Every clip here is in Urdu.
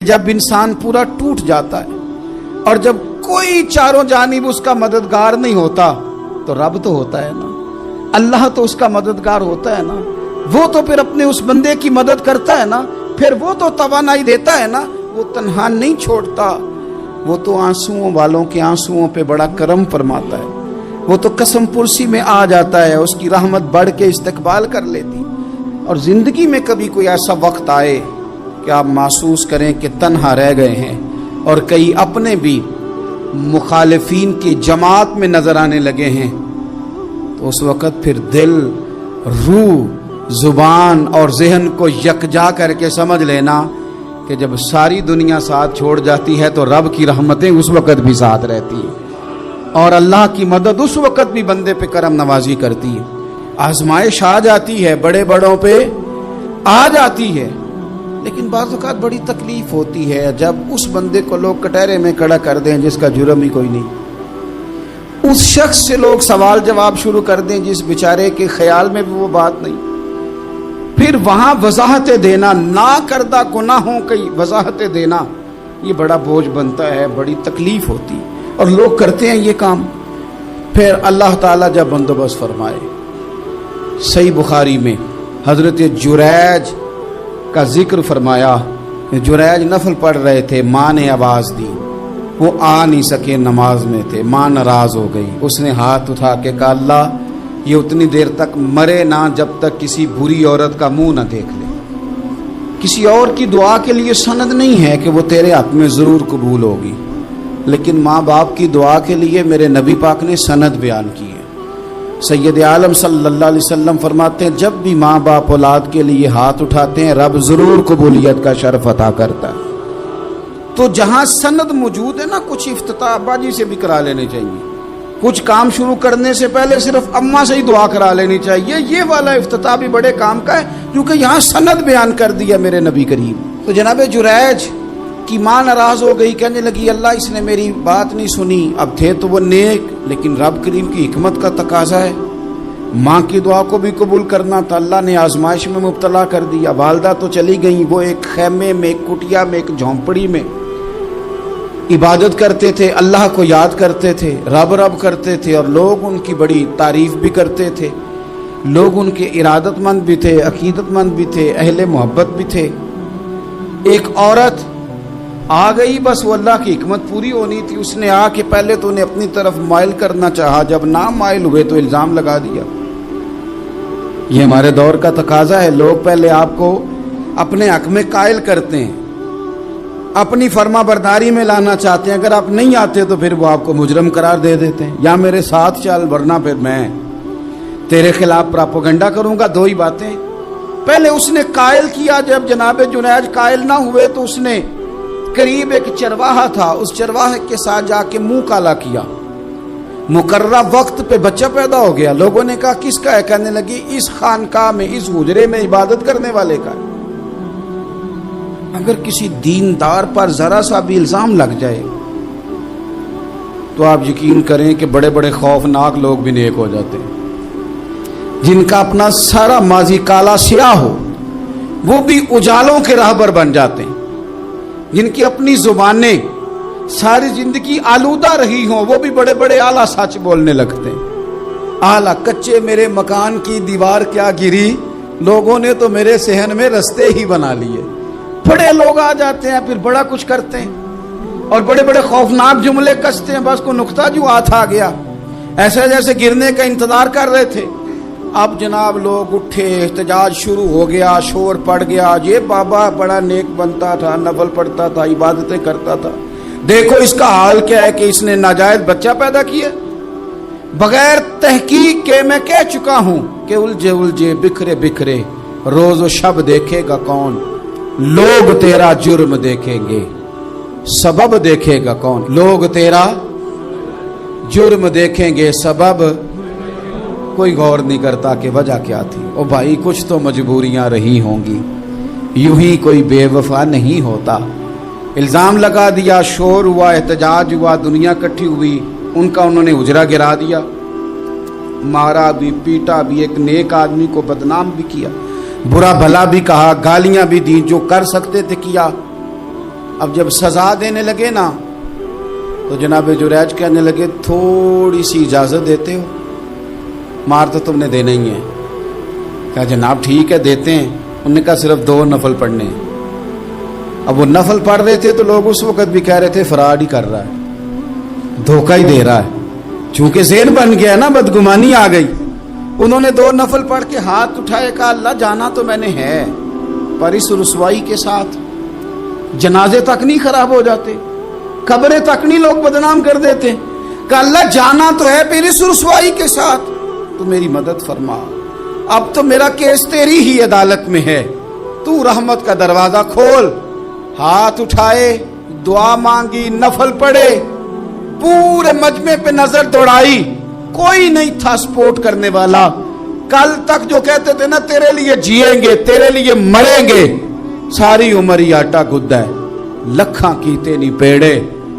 جب انسان پورا ٹوٹ جاتا ہے اور جب کوئی چاروں جانب اس کا مددگار نہیں ہوتا تو رب تو ہوتا ہے نا، اللہ تو اس کا مددگار ہوتا ہے نا، وہ تو پھر اپنے اس بندے کی مدد کرتا ہے نا، پھر وہ تو توانائی دیتا ہے نا، وہ تنہا نہیں چھوڑتا، وہ تو آنسوؤں والوں کے آنسوؤں پہ بڑا کرم فرماتا ہے، وہ تو قسم پرسی میں آ جاتا ہے، اس کی رحمت بڑھ کے استقبال کر لیتی۔ اور زندگی میں کبھی کوئی ایسا وقت آئے کہ آپ محسوس کریں کہ تنہا رہ گئے ہیں اور کئی اپنے بھی مخالفین کی جماعت میں نظر آنے لگے ہیں، تو اس وقت پھر دل، روح، زبان اور ذہن کو یکجا کر کے سمجھ لینا کہ جب ساری دنیا ساتھ چھوڑ جاتی ہے تو رب کی رحمتیں اس وقت بھی ساتھ رہتی ہیں، اور اللہ کی مدد اس وقت بھی بندے پہ کرم نوازی کرتی ہے۔ آزمائش آ جاتی ہے، بڑے بڑوں پہ آ جاتی ہے، لیکن بعض اوقات بڑی تکلیف ہوتی ہے جب اس بندے کو لوگ کٹہرے میں کھڑا کر دیں جس کا جرم ہی کوئی نہیں، اس شخص سے لوگ سوال جواب شروع کر دیں جس بیچارے کے خیال میں بھی وہ بات نہیں، پھر وہاں وضاحتیں دینا، نہ کردہ گناہوں کی وضاحتیں دینا، یہ بڑا بوجھ بنتا ہے، بڑی تکلیف ہوتی، اور لوگ کرتے ہیں یہ کام۔ پھر اللہ تعالیٰ جب بندوبست فرمائے، صحیح بخاری میں حضرت جریج کا ذکر فرمایا، جریج نفل پڑھ رہے تھے، ماں نے آواز دی، وہ آ نہیں سکے، نماز میں تھے، ماں ناراض ہو گئی، اس نے ہاتھ اٹھا کے کہا اللہ یہ اتنی دیر تک مرے نہ جب تک کسی بری عورت کا منہ نہ دیکھ لے۔ کسی اور کی دعا کے لیے سند نہیں ہے کہ وہ تیرے حق میں ضرور قبول ہوگی، لیکن ماں باپ کی دعا کے لیے میرے نبی پاک نے سند بیان کی ہے۔ سید عالم صلی اللہ علیہ وسلم فرماتے ہیں جب بھی ماں باپ اولاد کے لیے ہاتھ اٹھاتے ہیں رب ضرور قبولیت کا شرف عطا کرتا ہے۔ تو جہاں سند موجود ہے نا، کچھ افتتاح ابا جی سے بھی کرا لینے چاہیے، کچھ کام شروع کرنے سے پہلے صرف اماں سے ہی دعا کرا لینی چاہیے، یہ والا افتتاح بھی بڑے کام کا ہے کیونکہ یہاں سند بیان کر دیا میرے نبی کریم۔ تو جناب جریج کی ماں ناراض ہو گئی، کہنے لگی اللہ اس نے میری بات نہیں سنی، اب تھے تو وہ نیک، لیکن رب کریم کی حکمت کا تقاضا ہے، ماں کی دعا کو بھی قبول کرنا تھا، اللہ نے آزمائش میں مبتلا کر دیا۔ والدہ تو چلی گئیں، وہ ایک خیمے میں، ایک کٹیا میں، ایک جھونپڑی میں عبادت کرتے تھے، اللہ کو یاد کرتے تھے، رب رب کرتے تھے، اور لوگ ان کی بڑی تعریف بھی کرتے تھے، لوگ ان کے ارادت مند بھی تھے، عقیدت مند بھی تھے، اہل محبت بھی تھے۔ ایک عورت آ گئی، بس وہ اللہ کی حکمت پوری ہونی تھی، اس نے آ کے پہلے تو انہیں اپنی طرف مائل کرنا چاہا، جب نہ مائل ہوئے تو الزام لگا دیا۔ یہ ہمارے دور کا تقاضا ہے، لوگ پہلے آپ کو اپنے حق میں قائل کرتے ہیں، اپنی فرما برداری میں لانا چاہتے ہیں، اگر آپ نہیں آتے تو پھر وہ آپ کو مجرم قرار دے دیتے ہیں، یا میرے ساتھ چل ورنہ پھر میں تیرے خلاف پراپوگنڈا کروں گا۔ دو ہی باتیں، پہلے اس نے قائل کیا، جب جناب جنید قائل نہ ہوئے تو اس نے قریب ایک چرواہا تھا، اس چرواہے کے ساتھ جا کے منہ کالا کیا، مقررہ وقت پہ بچہ پیدا ہو گیا، لوگوں نے کہا کس کا ہے، کہنے لگی اس خانقاہ میں، اس حجرے میں عبادت کرنے والے کا ہے۔ اگر کسی دیندار پر ذرا سا بھی الزام لگ جائے تو آپ یقین کریں کہ بڑے بڑے خوفناک لوگ بھی نیک ہو جاتے ہیں، جن کا اپنا سارا ماضی کالا سیاہ ہو وہ بھی اجالوں کے راہبر بن جاتے ہیں، جن کی اپنی زبانیں ساری زندگی آلودہ رہی ہوں وہ بھی بڑے بڑے اعلیٰ سچ بولنے لگتے ہیں۔ اعلیٰ کچے میرے مکان کی دیوار کیا گری، لوگوں نے تو میرے صحن میں رستے ہی بنا لیے۔ بڑے لوگ آ جاتے ہیں پھر بڑا کچھ کرتے ہیں اور بڑے بڑے خوفناک جملے کستے ہیں، بس کو نقطہ جو ہاتھ آ گیا ایسے جیسے گرنے کا انتظار کر رہے تھے، اب جناب لوگ اٹھے، احتجاج شروع ہو گیا، شور پڑ گیا، یہ بابا بڑا نیک بنتا تھا، نفل پڑھتا تھا، عبادتیں کرتا تھا، دیکھو اس کا حال کیا ہے کہ اس نے ناجائز بچہ پیدا کیا۔ بغیر تحقیق کے میں کہہ چکا ہوں کہ الجھے الجھے بکھرے بکھرے روز و شب دیکھے گا کون، لوگ تیرا جرم دیکھیں گے سبب دیکھے گا کون، لوگ تیرا جرم دیکھیں گے سبب کوئی غور نہیں کرتا کہ وجہ کیا تھی۔ او بھائی کچھ تو مجبوریاں رہی ہوں گی، یوں ہی کوئی بے وفا نہیں ہوتا۔ الزام لگا دیا، شور ہوا، احتجاج ہوا، دنیا اکٹھی ہوئی، ان کا انہوں نے حجرہ گرا دیا، مارا بھی، پیٹا بھی، ایک نیک آدمی کو بدنام بھی کیا، برا بھلا بھی کہا، گالیاں بھی دی، جو کر سکتے تھے کیا۔ اب جب سزا دینے لگے نا تو جناب جریج کہنے لگے تھوڑی سی اجازت دیتے ہو، مار تو تم نے دینا ہی ہے۔ کہا جناب ٹھیک ہے دیتے ہیں۔ انہوں نے کہا صرف 2 نفل پڑھنے ہیں۔ اب وہ نفل پڑھ رہے تھے تو لوگ اس وقت بھی کہہ رہے تھے فراڈ ہی کر رہا ہے، دھوکہ ہی دے رہا ہے، چونکہ ذہن بن گیا نا، بدگمانی آ گئی۔ انہوں نے 2 نفل پڑھ کے ہاتھ اٹھائے، کہا اللہ جانا تو میں نے ہے، پر اس رسوائی کے ساتھ جنازے تک نہیں خراب ہو جاتے، قبریں تک نہیں لوگ بدنام کر دیتے؟ کہ اللہ جانا تو ہے، پھر اس رسوائی کے ساتھ تو میری مدد فرما، اب تو میرا کیس تیری ہی عدالت میں ہے، تو رحمت کا دروازہ کھول۔ ہاتھ اٹھائے، دعا مانگی، نفل پڑھے، پورے مجمع پہ نظر دوڑائی، کوئی نہیں تھا سپورٹ کرنے والا۔ کل تک جو کہتے تھے نا تیرے لیے جیئیں گے، تیرے لیے مریں گے، ساری عمر ہی آٹا گدا ہے، لکھاں کیتے نہیں پیڑے۔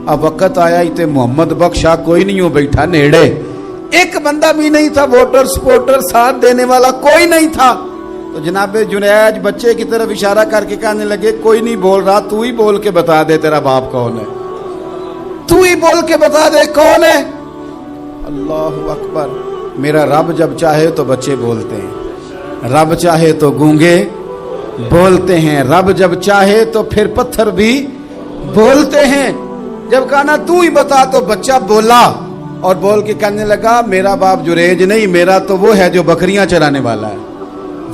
اب وقت آیا ہی تے محمد بخشا کوئی نہیں ہو بیٹھا نیڑے، ایک بندہ بھی نہیں تھا، ووٹر سپورٹر ساتھ دینے والا کوئی نہیں تھا۔ تو جناب جنید بچے کی طرف اشارہ کر کے کہنے لگے کوئی نہیں بول رہا، تو ہی بول کے بتا دے تیرا باپ کون ہے، تو ہی بول کے بتا دے کون ہے۔ اللہ اکبر۔ میرا رب جب چاہے تو بچے بولتے ہیں، رب چاہے تو گونگے بولتے ہیں، رب جب چاہے تو پھر پتھر بھی بولتے ہیں۔ جب کہا نا تو ہی بتا تو بچہ بولا، اور بول کے کہنے لگا میرا باپ جریج نہیں، میرا تو وہ ہے جو بکریاں چرانے والا ہے،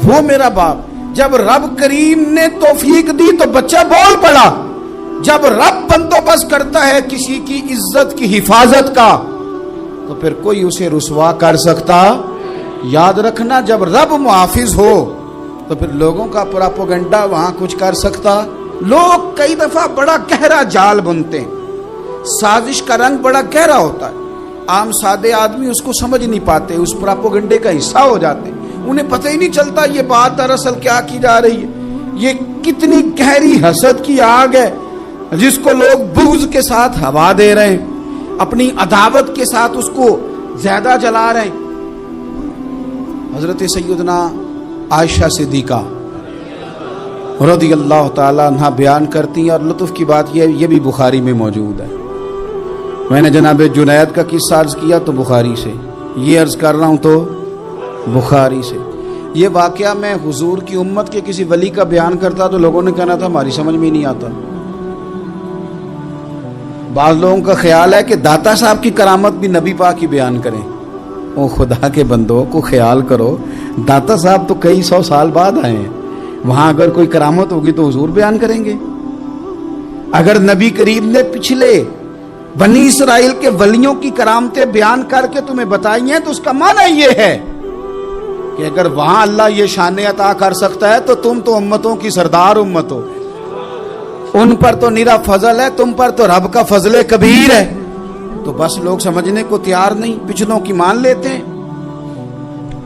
وہ میرا باپ۔ جب رب کریم نے توفیق دی تو بچہ بول پڑا۔ جب رب بندوبست کرتا ہے کسی کی عزت کی حفاظت کا تو پھر کوئی اسے رسوا کر سکتا؟ یاد رکھنا جب رب محافظ ہو تو پھر لوگوں کا پراپیگنڈا وہاں کچھ کر سکتا؟ لوگ کئی دفعہ بڑا گہرا جال بنتے ہیں، سازش کا رنگ بڑا گہرا ہوتا ہے، عام سادے آدمی اس کو سمجھ نہیں پاتے، اس پراپیگنڈے کا حصہ ہو جاتے ہیں، انہیں پتہ ہی نہیں چلتا یہ بات دراصل کیا کی جا رہی ہے۔ یہ کتنی گہری حسد کی آگ ہے جس کو لوگ بغض کے ساتھ ہوا دے رہے ہیں، اپنی عداوت کے ساتھ اس کو زیادہ جلا رہے ہیں۔ حضرت سیدنا عائشہ صدیقہ رضی اللہ تعالیٰ عنہ بیان کرتی ہیں، اور لطف کی بات یہ بھی بخاری میں موجود ہے۔ میں نے جناب جنید کا قصہ عرض کیا تو بخاری سے، یہ عرض کر رہا ہوں تو بخاری سے۔ یہ واقعہ میں حضور کی امت کے کسی ولی کا بیان کرتا تو لوگوں نے کہنا تھا ہماری سمجھ میں ہی نہیں آتا۔ بعض لوگوں کا خیال ہے کہ داتا صاحب کی کرامت بھی نبی پاک کی بیان کریں۔ او خدا کے بندوں کو خیال کرو، داتا صاحب تو کئی 100 سال بعد آئے ہیں، وہاں اگر کوئی کرامت ہوگی تو حضور بیان کریں گے؟ اگر نبی کریم نے پچھلے بنی اسرائیل کے ولیوں کی کرامتیں بیان کر کے تمہیں بتائی ہیں تو اس کا معنی یہ ہے کہ اگر وہاں اللہ یہ شان عطا کر سکتا ہے تو تم تو امتوں کی سردار امت ہو، ان پر تو نرا فضل ہے، تم پر تو رب کا فضل کبیر ہے۔ تو بس لوگ سمجھنے کو تیار نہیں، پچھلوں کی مان لیتے ہیں۔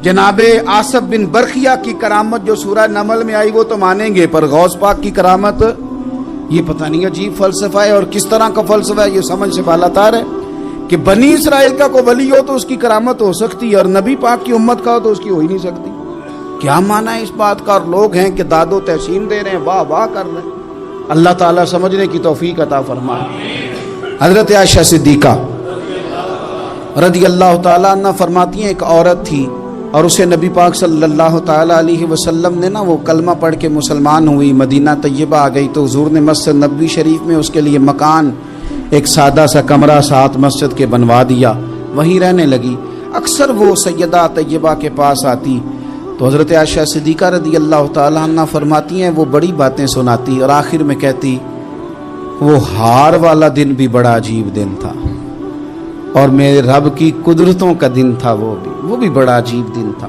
جناب آصف بن برخیہ کی کرامت جو سورہ نمل میں آئی وہ تو مانیں گے، پر غوث پاک کی کرامت یہ پتہ نہیں عجیب فلسفہ ہے، اور کس طرح کا فلسفہ ہے یہ سمجھ سے بالاتر ہے کہ بنی اسرائیل کا کوئی ولی ہو تو اس کی کرامت ہو سکتی ہے، اور نبی پاک کی امت کا ہو تو اس کی ہو ہی نہیں سکتی۔ کیا معنی ہے اس بات کا؟ اور لوگ ہیں کہ داد و تحسین دے رہے ہیں، واہ واہ کر رہے ہیں۔ اللہ تعالیٰ سمجھنے کی توفیق عطا فرمائے۔ حضرت عائشہ صدیقہ رضی اللہ تعالیٰ عنہ فرماتی ہیں ایک عورت تھی اور اسے نبی پاک صلی اللہ تعالیٰ علیہ وسلم نے وہ کلمہ پڑھ کے مسلمان ہوئی، مدینہ طیبہ آ گئی تو حضور نے مسجد نبوی شریف میں اس کے لیے مکان، ایک سادہ سا کمرہ ساتھ مسجد کے بنوا دیا، وہیں رہنے لگی۔ اکثر وہ سیدہ طیبہ کے پاس آتی تو حضرت عائشہ صدیقہ رضی اللہ تعالیٰ عنہ فرماتی ہیں وہ بڑی باتیں سناتی اور آخر میں کہتی وہ ہار والا دن بھی بڑا عجیب دن تھا، اور میرے رب کی قدرتوں کا دن تھا، وہ بھی بڑا عجیب دن تھا۔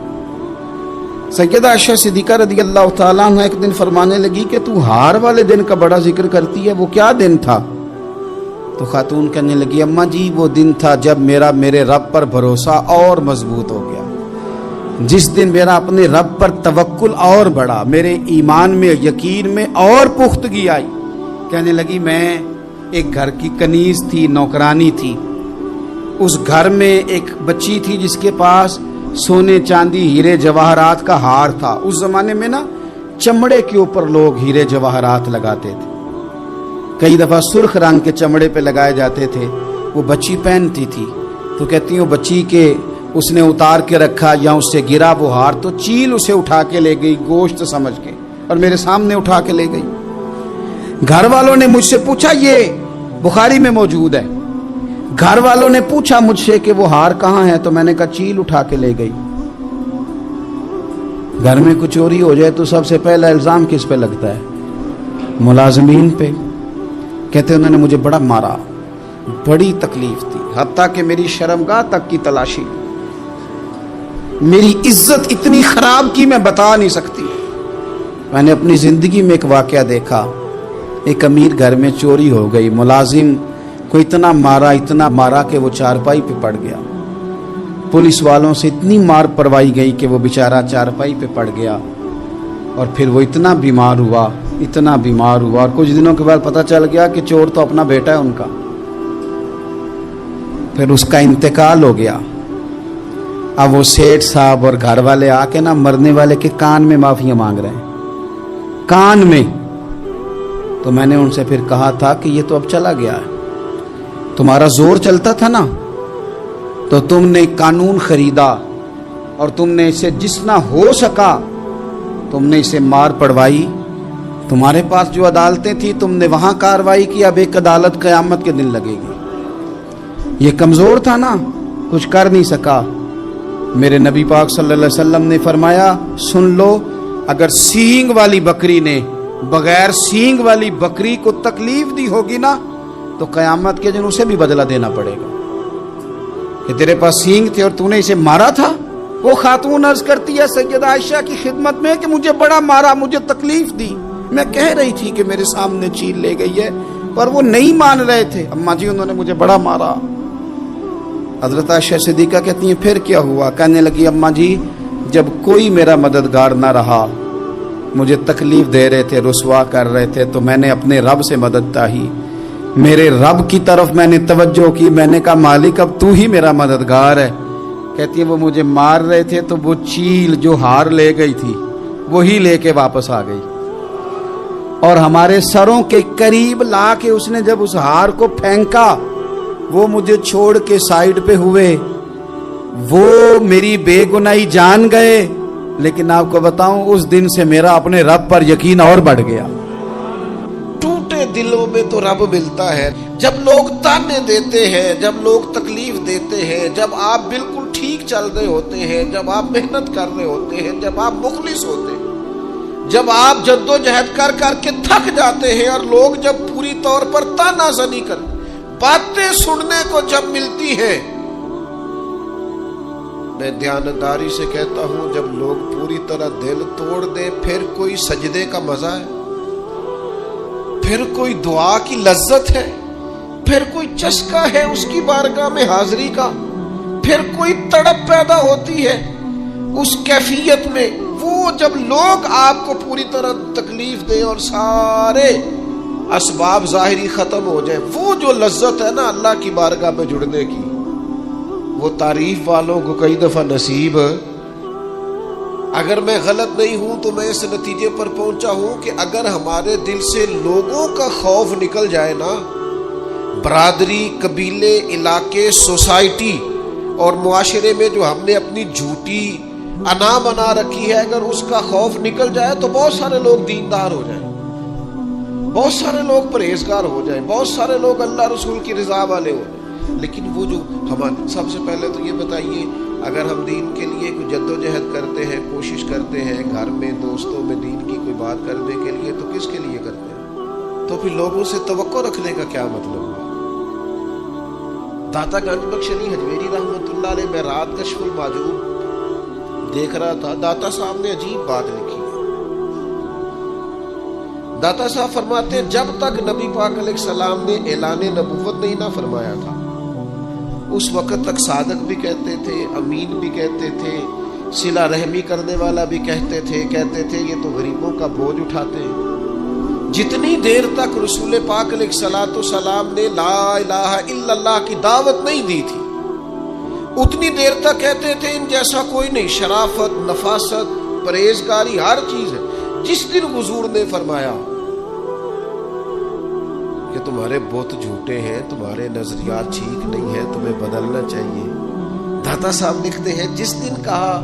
سیدہ عائشہ صدیقہ رضی اللہ تعالیٰ عنہ ایک دن فرمانے لگی کہ تو ہار والے دن کا بڑا ذکر کرتی ہے، وہ کیا دن تھا؟ تو خاتون کہنے لگی اماں جی وہ دن تھا جب میرے رب پر بھروسہ اور مضبوط ہو گیا، جس دن میرا اپنے رب پر توکل اور بڑھا، میرے ایمان میں یقین میں اور پختگی آئی۔ کہنے لگی میں ایک گھر کی کنیز تھی، نوکرانی تھی، اس گھر میں ایک بچی تھی جس کے پاس سونے چاندی ہیرے جواہرات کا ہار تھا۔ اس زمانے میں نا چمڑے کے اوپر لوگ ہیرے جواہرات لگاتے تھے، کئی دفعہ سرخ رنگ کے چمڑے پہ لگائے جاتے تھے، وہ بچی پہنتی تھی، تو کہتی ہیں بچی کے اس نے اتار کے رکھا یا اس سے گرا وہ ہار تو چیل اسے اٹھا کے لے گئی گوشت سمجھ کے، اور میرے سامنے اٹھا کے لے گئی۔ گھر والوں نے مجھ سے پوچھا، یہ بخاری میں موجود ہے، گھر والوں نے پوچھا مجھ سے کہ وہ ہار کہاں ہے، تو میں نے کہا چیل اٹھا کے لے گئی۔ گھر میں کچھ چوری ہو جائے تو سب سے پہلا الزام کس پہ لگتا ہے؟ ملازمین پہ۔ کہتے انہوں نے مجھے بڑا مارا، بڑی تکلیف تھی، حتیٰ کہ میری شرمگاہ تک کی تلاشی، میری عزت اتنی خراب کی میں بتا نہیں سکتی۔ میں نے اپنی زندگی میں ایک واقعہ دیکھا، ایک امیر گھر میں چوری ہو گئی، ملازم کو اتنا مارا کہ وہ چارپائی پہ پڑ گیا، پولیس والوں سے اتنی مار پروائی گئی کہ وہ بیچارہ چارپائی پہ پڑ گیا، اور پھر وہ اتنا بیمار ہوا اور کچھ دنوں کے بعد پتہ چل گیا کہ چور تو اپنا بیٹا ہے ان کا۔ پھر اس کا انتقال ہو گیا۔ اب وہ سیٹھ صاحب اور گھر والے آ کے مرنے والے کے کان میں معافیاں مانگ رہے ہیں، کان میں۔ تو میں نے ان سے پھر کہا تھا کہ یہ تو اب چلا گیا ہے، تمہارا زور چلتا تھا نا، تو تم نے قانون خریدا اور تم نے اسے جتنا ہو سکا تم نے اسے مار پڑوائی، تمہارے پاس جو عدالتیں تھی تم نے وہاں کاروائی کی، اب ایک عدالت قیامت کے دن لگے گی۔ یہ کمزور تھا نا، کچھ کر نہیں سکا۔ میرے نبی پاک صلی اللہ علیہ وسلم نے فرمایا، سن لو، اگر سینگ والی بکری نے بغیر سینگ والی بکری کو تکلیف دی ہوگی نا تو قیامت کے دن اسے بھی بدلہ دینا پڑے گا کہ تیرے پاس سینگ تھے اور تو نے اسے مارا تھا۔ وہ خاتون عرض کرتی ہے سیدہ عائشہ کی خدمت میں کہ مجھے بڑا مارا، مجھے تکلیف دی، میں کہہ رہی تھی کہ میرے سامنے چیل لے گئی ہے، پر وہ نہیں مان رہے تھے، اماں جی انہوں نے مجھے بڑا مارا۔ حضرت عائشہ صدیقہ کہتی ہیں پھر کیا ہوا؟ کہنے لگی اماں جی جب کوئی میرا مددگار نہ رہا، مجھے تکلیف دے رہے تھے، رسوا کر رہے تھے، تو میں نے اپنے رب سے مدد چاہی، میرے رب کی طرف میں نے توجہ کی، میں نے کہا مالک اب تو ہی میرا مددگار ہے۔ کہتی ہے وہ مجھے مار رہے تھے تو وہ چیل جو ہار لے گئی تھی وہی لے کے واپس آ گئی، اور ہمارے سروں کے قریب لا کے اس نے جب اس ہار کو پھینکا، وہ مجھے چھوڑ کے سائیڈ پہ ہوئے، وہ میری بے گناہی جان گئے، لیکن آپ کو بتاؤں اس دن سے میرا اپنے رب پر یقین اور بڑھ گیا۔ ٹوٹے دلوں میں تو رب ملتا ہے، جب لوگ تانے دیتے ہیں، جب لوگ تکلیف دیتے ہیں، جب آپ بالکل ٹھیک چل رہے ہوتے ہیں، جب آپ محنت کر رہے ہوتے ہیں، جب آپ مخلص ہوتے ہیں، جب آپ جد و جہد کر کر کے تھک جاتے ہیں، اور لوگ جب پوری طور پر تانا زنی کر باتیں سننے کو جب ملتی ہیں، میں دیانتداری سے کہتا ہوں جب لوگ پوری طرح دل توڑ دیں، پھر کوئی سجدے کا مزہ ہے، پھر کوئی دعا کی لذت ہے، پھر کوئی چسکا ہے اس کی بارگاہ میں حاضری کا، پھر کوئی تڑپ پیدا ہوتی ہے اس کیفیت میں۔ وہ جب لوگ آپ کو پوری طرح تکلیف دیں اور سارے اسباب ظاہری ختم ہو جائیں، وہ جو لذت ہے نا اللہ کی بارگاہ میں جڑنے کی، وہ تعریف والوں کو کئی دفعہ نصیب۔ اگر میں غلط نہیں ہوں تو میں اس نتیجے پر پہنچا ہوں کہ اگر ہمارے دل سے لوگوں کا خوف نکل جائے نا، برادری، قبیلے، علاقے، سوسائٹی اور معاشرے میں جو ہم نے اپنی جھوٹی انا بنا رکھی ہے، اگر اس کا خوف نکل جائے تو بہت سارے لوگ دیندار ہو جائیں، بہت سارے لوگ پرہیزگار ہو جائیں، بہت سارے لوگ اللہ رسول کی رضا والے ہو جائیں۔ لیکن وہ جو ہمارے، سب سے پہلے تو یہ بتائیے، اگر ہم دین کے لیے کوئی جد و جہد کرتے ہیں، کوشش کرتے ہیں گھر میں دوستوں میں دین کی کوئی بات کرنے کے لیے، تو کس کے لیے کرتے ہیں؟ تو پھر لوگوں سے توقع رکھنے کا کیا مطلب ہوا؟ داتا گنج بخش علی حجویری رحمۃ اللہ علیہ، میں رات کشف المحجوب دیکھ رہا تھا، داتا صاحب نے عجیب بات لکھی ہے۔ داتا صاحب فرماتے ہیں جب تک نبی پاک علیہ السلام نے اعلان نبوت نہیں نہ فرمایا تھا، اس وقت تک صادق بھی کہتے تھے، امین بھی کہتے تھے، صلہ رحمی کرنے والا بھی کہتے تھے یہ تو غریبوں کا بوجھ اٹھاتے ہیں۔ جتنی دیر تک رسول پاک علیہ الصلوۃ والسلام نے لا الہ الا اللہ کی دعوت نہیں دی تھی، اتنی دیر تک کہتے تھے ان جیسا کوئی نہیں، شرافت، نفاست، پرہیزگاری ہر چیز ہے۔ جس دن حضور نے فرمایا کہ تمہارے بت جھوٹے ہیں، تمہارے نظریات ٹھیک نہیں ہیں، تمہیں بدلنا چاہیے. داتا صاحب لکھتے ہیں جس دن کہا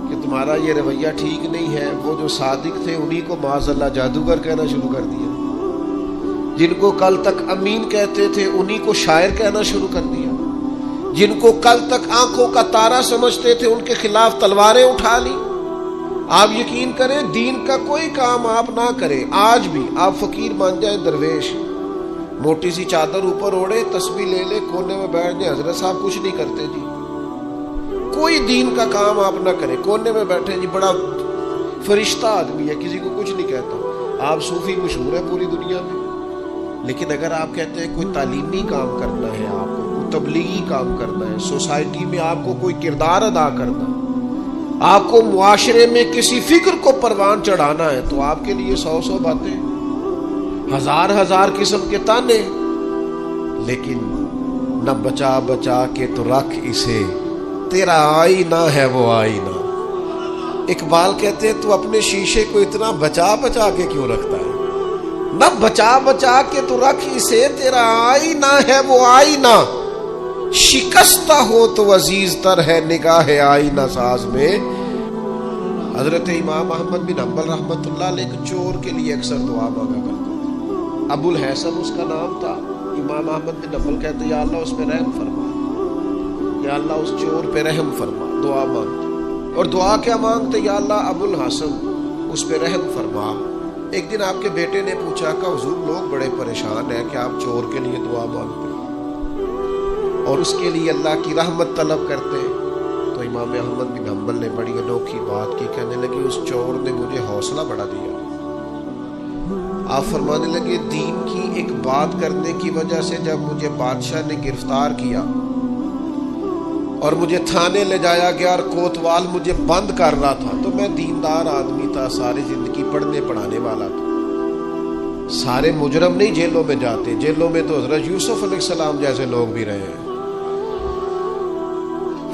کہ تمہارا یہ رویہ ٹھیک نہیں ہے، وہ جو صادق تھے انہی کو معاذ اللہ جادوگر کہنا شروع کر دیا. جن کو کل تک امین کہتے تھے انہی کو شاعر کہنا شروع کر دیا. جن کو کل تک آنکھوں کا تارا سمجھتے تھے ان کے خلاف تلواریں اٹھا لی. آپ یقین کریں دین کا کوئی کام آپ نہ کریں، آج بھی آپ فقیر مان جائیں درویش، موٹی سی چادر اوپر اوڑے، تسبیح لے لے، کونے میں بیٹھ جائیں، حضرت صاحب کچھ نہیں کرتے جی. کوئی دین کا کام آپ نہ کریں، کونے میں بیٹھے جی، بڑا فرشتہ آدمی ہے، کسی کو کچھ نہیں کہتا. آپ صوفی مشہور ہے پوری دنیا میں، لیکن اگر آپ کہتے ہیں کوئی تعلیمی کام کرنا ہے، آپ کو کوئی تبلیغی کام کرنا ہے، سوسائٹی میں آپ کو کوئی کردار ادا کرنا ہے، آپ کو معاشرے میں کسی فکر کو پروان چڑھانا ہے، تو آپ کے لیے 100 باتیں، ہزار قسم کے تانے. لیکن نہ بچا بچا کے تو رکھ اسے، تیرا آئینہ ہے وہ آئینہ. اقبال کہتے ہیں تو اپنے شیشے کو اتنا بچا بچا کے کیوں رکھتا ہے؟ نہ بچا بچا کے تو رکھ اسے، تیرا آئینہ ہے وہ آئینہ. شکستہ ہو تو عزیز تر ہے نگاہ آئینہ ساز میں. حضرت امام احمد بن حنبل رحمۃ اللہ علیہ ایک چور کے لیے اکثر دعا مانگا کرتے تھے. ابو الحسن اس کا نام تھا. امام احمد بن حنبل کہتے یا اللہ اس پہ رحم فرما، یا اللہ اس چور پہ رحم فرما. دعا مانگتے، اور دعا کیا مانگتے؟ یا اللہ ابو الحسن اس پہ رحم فرما. ایک دن آپ کے بیٹے نے پوچھا کہ حضور لوگ بڑے پریشان ہیں کہ آپ چور کے لیے دعا مانگتے ہیں اور اس کے لیے اللہ کی رحمت طلب کرتے ہیں. تو امام احمد بن حنبل نے بڑی انوکھی بات کی، کہنے لگے اس چور نے مجھے حوصلہ بڑھا دیا. آپ فرمانے لگے دین کی ایک بات کرنے کی وجہ سے جب مجھے بادشاہ نے گرفتار کیا اور مجھے تھانے لے جایا گیا اور کوتوال مجھے بند کر رہا تھا، تو میں دیندار آدمی تھا، ساری زندگی پڑھنے پڑھانے والا تھا. سارے مجرم نہیں جیلوں میں جاتے، جیلوں میں تو حضرت یوسف علیہ السلام جیسے لوگ بھی رہے ہیں.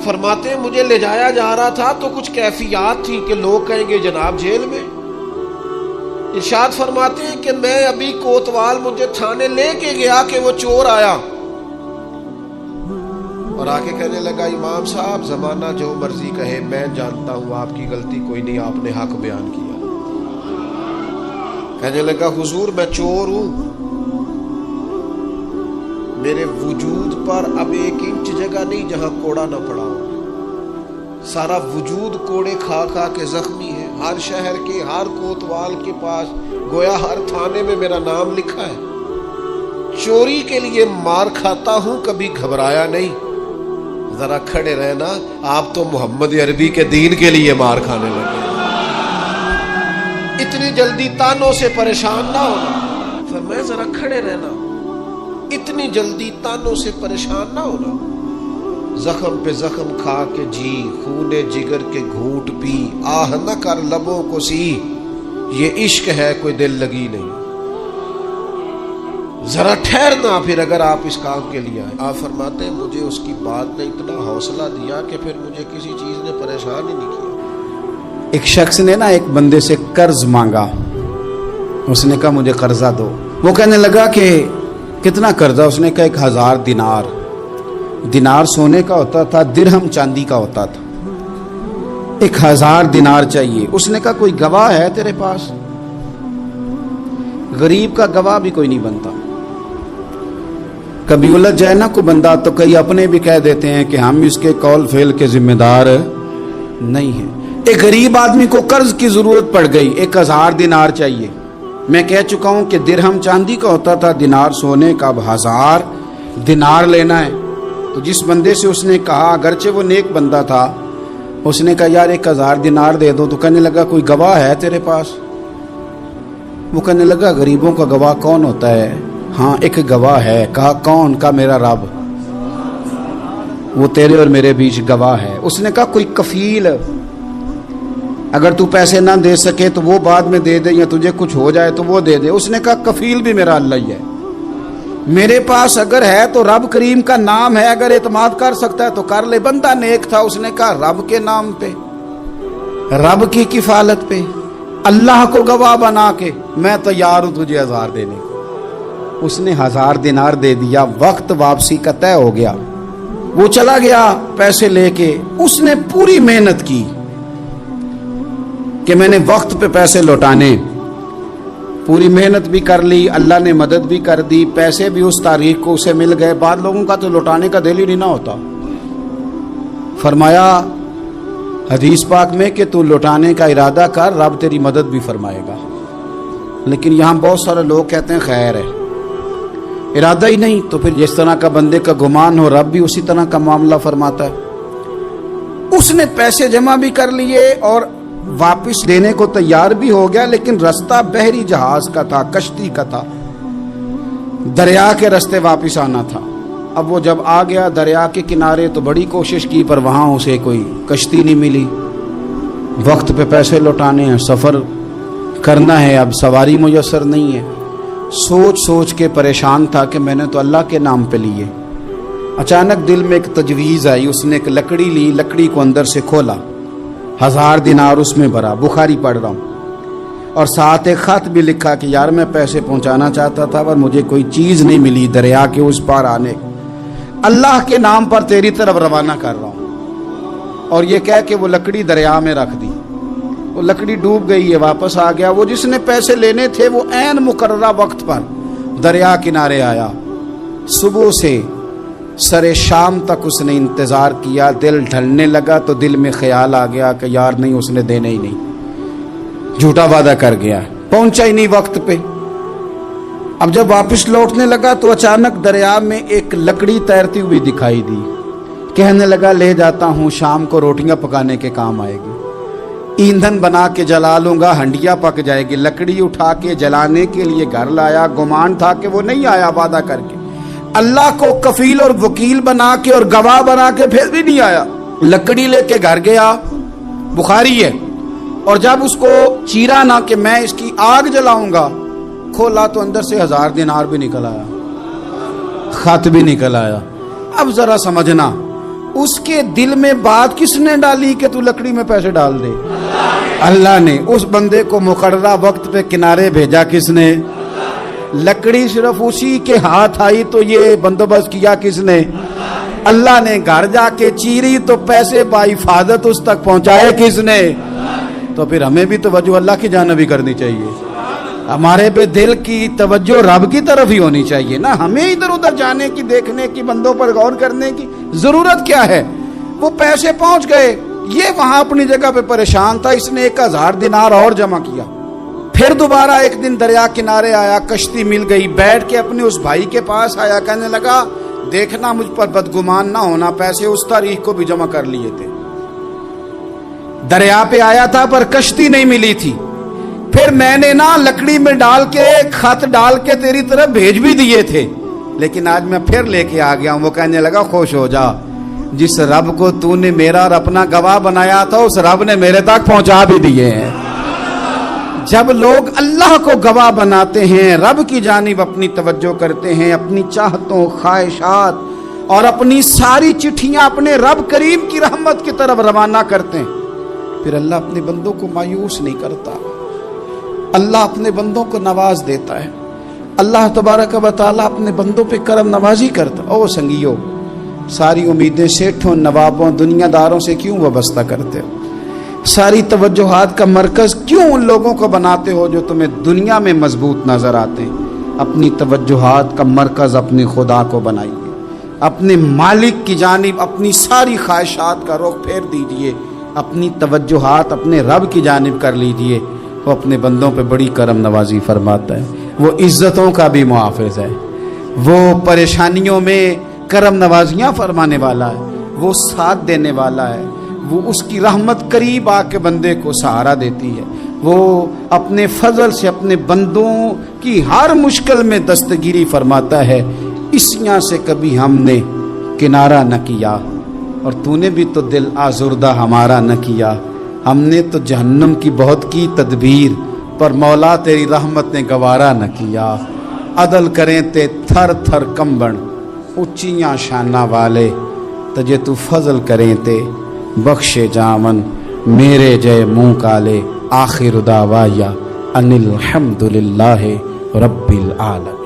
فرماتے ہیں مجھے لے جایا جا رہا تھا تو کچھ کیفیات تھی کہ لوگ کہیں گے جناب جیل میں. ارشاد فرماتے ہیں کہ میں ابھی کوتوال مجھے تھانے لے کے گیا کہ وہ چور آیا اور آ کے کہنے لگا امام صاحب زمانہ جو مرضی کہے، میں جانتا ہوں آپ کی غلطی کوئی نہیں، آپ نے حق بیان کیا. کہنے لگا حضور میں چور ہوں، میرے وجود پر اب 1 انچ جگہ نہیں جہاں کوڑا نہ پڑا ہو. سارا وجود کوڑے کھا کھا کے زخمی ہے. ہر شہر کے ہر کوتوال کے پاس گویا ہر تھانے میں میرا نام لکھا ہے. چوری کے لیے مار کھاتا ہوں، کبھی گھبرایا نہیں. ذرا کھڑے رہنا، آپ تو محمد عربی کے دین کے لیے مار کھانے لگے. اتنی جلدی تانوں سے پریشان نہ ہونا. فرمایا ذرا کھڑے رہنا، اتنی جلدی تانوں سے پریشان نہ ہونا. زخم پہ زخم کھا کے جی، خون جگر کے گھونٹ پی، آہ نہ کر لبوں کو سی، یہ عشق ہے کوئی دل لگی نہیں. ذرا ٹھہرنا پھر اگر آپ اس کام کے لیے آئے. آپ فرماتے ہیں مجھے اس کی بات نے اتنا حوصلہ دیا کہ پھر مجھے کسی چیز نے پریشان ہی نہیں کیا. ایک شخص نے نا ایک بندے سے قرض مانگا، اس نے کہا مجھے قرضہ دو. وہ کہنے لگا کہ کتنا قرضہ؟ اس نے کہا 1000 دینار. دینار سونے کا ہوتا تھا، درہم چاندی کا ہوتا تھا. 1000 دینار چاہیے. اس نے کہا کوئی گواہ ہے تیرے پاس؟ غریب کا گواہ بھی کوئی نہیں بنتا. کبھی الجھ جائے نا کوئی بندہ تو کئی اپنے بھی کہہ دیتے ہیں کہ ہم اس کے قول فعل کے ذمہ دار نہیں ہیں. ایک غریب آدمی کو قرض کی ضرورت پڑ گئی، 1000 دینار چاہیے. میں کہہ چکا ہوں کہ درہم چاندی کا ہوتا تھا، دینار سونے کا. اب 1000 دینار لینا ہے. تو جس بندے سے اس نے کہا، اگرچہ وہ نیک بندہ تھا، اس نے کہا یار 1000 دینار دے دو. تو کہنے لگا کوئی گواہ ہے تیرے پاس؟ وہ کہنے لگا غریبوں کا گواہ کون ہوتا ہے؟ ہاں ایک گواہ ہے. کہا کون؟ کا میرا رب، وہ تیرے اور میرے بیچ گواہ ہے. اس نے کہا کوئی کفیل، اگر تو پیسے نہ دے سکے تو وہ بعد میں دے دے، یا تجھے کچھ ہو جائے تو وہ دے دے. اس نے کہا کفیل بھی میرا اللہ ہی ہے. میرے پاس اگر ہے تو رب کریم کا نام ہے، اگر اعتماد کر سکتا ہے تو کر لے. بندہ نیک تھا، اس نے کہا رب کے نام پہ، رب کی کفالت پہ، اللہ کو گواہ بنا کے میں تیار ہوں تجھے 1000 دینے کو. اس نے 1000 دینار دے دیا، وقت واپسی کا طے ہو گیا، وہ چلا گیا پیسے لے کے۔ اس نے پوری محنت کی کہ میں نے وقت پہ پیسے لوٹانے، پوری محنت بھی کر لی، اللہ نے مدد بھی کر دی، پیسے بھی اس تاریخ کو اسے مل گئے۔ بعض لوگوں کا تو لوٹانے کا دل ہی نہیں نہ ہوتا۔ فرمایا حدیث پاک میں کہ تو لوٹانے کا ارادہ کر، رب تیری مدد بھی فرمائے گا۔ لیکن یہاں بہت سارے لوگ کہتے ہیں خیر ہے، ارادہ ہی نہیں، تو پھر جس طرح کا بندے کا گمان ہو رب بھی اسی طرح کا معاملہ فرماتا ہے۔ اس نے پیسے جمع بھی کر لیے اور واپس دینے کو تیار بھی ہو گیا، لیکن رستہ بحری جہاز کا تھا، کشتی کا تھا، دریا کے رستے واپس آنا تھا۔ اب وہ جب آ گیا دریا کے کنارے تو بڑی کوشش کی، پر وہاں اسے کوئی کشتی نہیں ملی۔ وقت پہ پیسے لوٹانے ہیں، سفر کرنا ہے، اب سواری میسر نہیں ہے۔ سوچ سوچ کے پریشان تھا کہ میں نے تو اللہ کے نام پہ لیے۔ اچانک دل میں ایک تجویز آئی، اس نے ایک لکڑی لی، لکڑی کو اندر سے کھولا، 1000 دینار اس میں بھرا، بخاری پڑھ رہا ہوں، اور ساتھ ایک خط بھی لکھا کہ یار میں پیسے پہنچانا چاہتا تھا پر مجھے کوئی چیز نہیں ملی دریا کے اس پار آنے، اللہ کے نام پر تیری طرف روانہ کر رہا ہوں۔ اور یہ کہہ کہ وہ لکڑی دریا میں رکھ دی، وہ لکڑی ڈوب گئی ہے، واپس آ گیا۔ وہ جس نے پیسے لینے تھے وہ عین مقررہ وقت پر دریا کنارے آیا۔ صبح سے سرے شام تک اس نے انتظار کیا، دل ڈھلنے لگا تو دل میں خیال آ گیا کہ یار نہیں، اس نے دینے ہی نہیں، جھوٹا وعدہ کر گیا، پہنچا ہی نہیں وقت پہ۔ اب جب واپس لوٹنے لگا تو اچانک دریا میں ایک لکڑی تیرتی ہوئی دکھائی دی، کہنے لگا لے جاتا ہوں، شام کو روٹیاں پکانے کے کام آئے گی، ایندھن بنا کے جلا لوں گا، ہنڈیا پک جائے گی۔ لکڑی اٹھا کے جلانے کے لیے گھر لایا، گمان تھا کہ وہ نہیں آیا وعدہ کر کے، اللہ کو کفیل اور وکیل بنا کے اور گواہ بنا کے پھر بھی نہیں آیا۔ لکڑی لے کے گھر گیا، بخاری ہے، اور جب اس کو چیرا نہ کہ میں اس کی آگ جلاؤں گا، کھولا تو اندر سے 1000 دینار بھی نکل آیا، خط بھی نکل آیا۔ اب ذرا سمجھنا، اس کے دل میں بات کس نے ڈالی کہ تو لکڑی میں پیسے ڈال دے؟ اللہ نے۔ اس بندے کو مقررہ وقت پہ کنارے بھیجا کس نے؟ لکڑی صرف اسی کے ہاتھ آئی تو یہ بندوبست کیا کس نے؟ اللہ نے۔ گھر جا کے چیری تو پیسے بائی حفاظت اس تک پہنچائے کس نے؟ تو پھر ہمیں بھی توجہ اللہ کی جانب ہی کرنی چاہیے، ہمارے پہ دل کی توجہ رب کی طرف ہی ہونی چاہیے نا، ہمیں ادھر ادھر جانے کی، دیکھنے کی، بندوں پر غور کرنے کی ضرورت کیا ہے؟ وہ پیسے پہنچ گئے، یہ وہاں اپنی جگہ پہ پریشان تھا، اس نے 1000 دینار اور جمع کیا۔ پھر دوبارہ ایک دن دریا کنارے آیا، کشتی مل گئی، بیٹھ کے اپنے اس بھائی کے پاس آیا، کہنے لگا دیکھنا مجھ پر بدگمان نہ ہونا، پیسے اس تاریخ کو بھی جمع کر لیے تھے، دریا پہ آیا تھا پر کشتی نہیں ملی تھی، پھر میں نے نا لکڑی میں ڈال کے خط ڈال کے تیری طرف بھیج بھی دیے تھے، لیکن آج میں پھر لے کے آ گیا ہوں۔ وہ کہنے لگا خوش ہو جا، جس رب کو تو نے میرا اور اپنا گواہ بنایا تھا اس رب نے میرے تک پہنچا بھی دیے ہیں۔ جب لوگ اللہ کو گواہ بناتے ہیں، رب کی جانب اپنی توجہ کرتے ہیں، اپنی چاہتوں، خواہشات اور اپنی ساری چٹھیاں اپنے رب کریم کی رحمت کی طرف روانہ کرتے ہیں، پھر اللہ اپنے بندوں کو مایوس نہیں کرتا، اللہ اپنے بندوں کو نواز دیتا ہے، اللہ تبارک و تعالیٰ اپنے بندوں پہ کرم نوازی کرتا۔ او سنگیو، ساری امیدیں سیٹھوں، نوابوں، دنیا داروں سے کیوں وابستہ کرتے ہو؟ ساری توجہات کا مرکز کیوں ان لوگوں کو بناتے ہو جو تمہیں دنیا میں مضبوط نظر آتے ہیں؟ اپنی توجہات کا مرکز اپنے خدا کو بنائیے، اپنے مالک کی جانب اپنی ساری خواہشات کا رخ پھیر دیجئے، اپنی توجہات اپنے رب کی جانب کر لیجئے، وہ اپنے بندوں پہ بڑی کرم نوازی فرماتا ہے، وہ عزتوں کا بھی محافظ ہے، وہ پریشانیوں میں کرم نوازیاں فرمانے والا ہے، وہ ساتھ دینے والا ہے، وہ اس کی رحمت قریب آ کے بندے کو سہارا دیتی ہے، وہ اپنے فضل سے اپنے بندوں کی ہر مشکل میں دستگیری فرماتا ہے۔ اسیاں سے کبھی ہم نے کنارہ نہ کیا، اور تو نے بھی تو دل آزردہ ہمارا نہ کیا، ہم نے تو جہنم کی بہت کی تدبیر، پر مولا تیری رحمت نے گوارا نہ کیا۔ عدل کریں تے تھر تھر کمبن، اچیاں شانہ والے، تجھے تو فضل کریں تے بخشے جامن، میرے جے منہ کالے۔ آخر دعوایا ان الحمد للہ رب العالمین۔